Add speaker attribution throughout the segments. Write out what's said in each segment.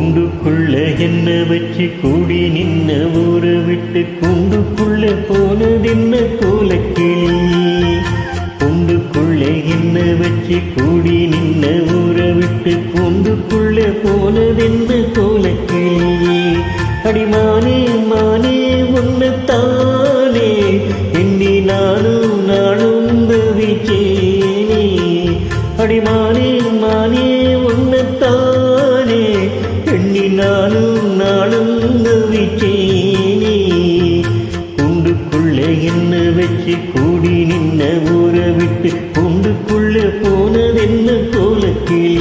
Speaker 1: கூண்டுக்குள்ள என்ன வச்சு கூடி நின்ன ஊரை விட்டு கூண்டுக்குள்ள போனதென்ன கோலக்கிளி. கூண்டுக்குள்ள என்ன வச்சு கூடி நின்ன ஊரை விட்டு கூண்டுக்குள்ள போனதென்ன கோலக்கிளி. அடிமானே மானே உன்னைத்தானே எண்ணி நானும் நானும் தவிச்சேனே. அடிமானே மானே உன்னைத்தானே எண்ணி நானும் நானும் தவிச்சேனே. கூண்டுக்குள்ள என்ன வச்சு கூடி நின்ன ஊரை விட்டு கூண்டுக்குள்ள போனதென்ன கோலக்கிளி.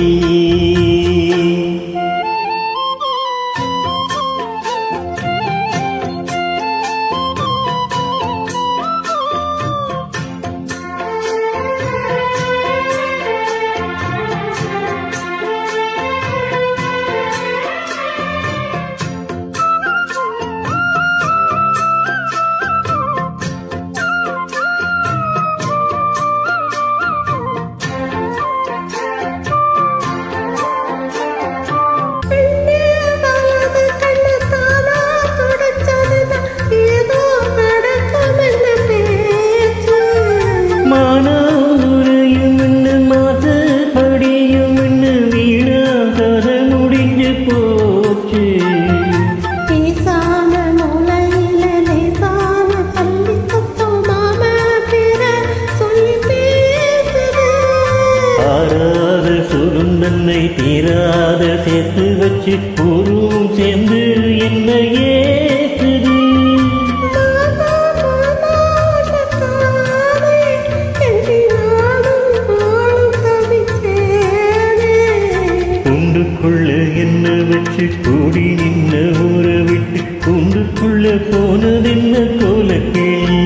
Speaker 1: சுருந்தன்னை தீராத சேர்த்து வச்சு ஊரும் சேர்ந்து என்ன ஏசுது. கூண்டுக்குள்ள என்ன வச்சு கூடி நின்ன ஊரை விட்டு கூண்டுக்குள்ள போனதென்ன கோலக்கிளி.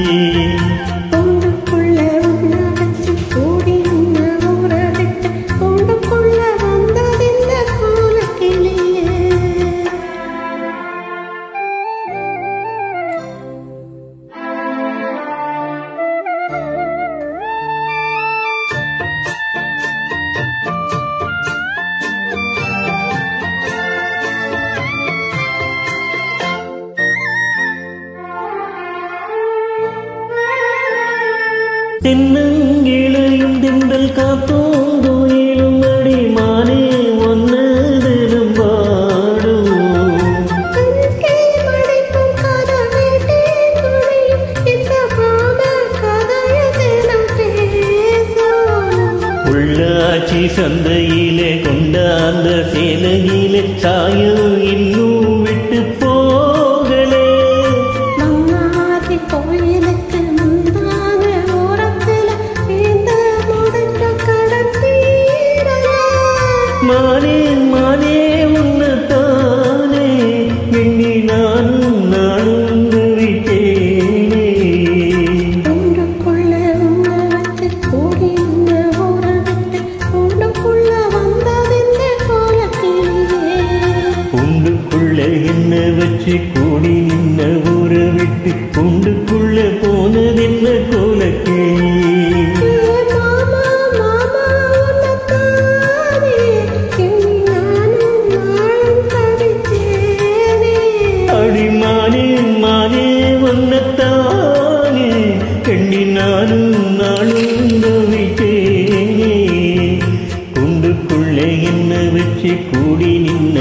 Speaker 1: தென்னங்கிளையும் திண்டல் காத்தோங்கோயிலும் அடிமானே ஒன்னதிலும் பாடும். உள்ளாட்சி சந்தையிலே கொண்டாந்த சேலையிலே சாயம் இன்னும் விட்டு போகலே. மானே மானே உன்னைத்தானே எண்ணி நானும் நானும் தவிச்சேனே.
Speaker 2: கூண்டுக்குள்ள உன்னை வச்சு கூடி நின்ன ஊரை விட்டு கூண்டுக்குள்ள வந்ததென்ன கோலக்கிளியே.
Speaker 1: கூண்டுக்குள்ள என்ன வச்சு கூடி நின்ன ஊரை விட்டு கூண்டுக்குள்ள போனதென்ன கோலக்கிளி. அடிமானே மானே உன்னைத்தானே எண்ணி நானும் நானும் தவிச்சேனே. கூண்டுக்குள்ள என்ன வச்சு கூடி நின்ன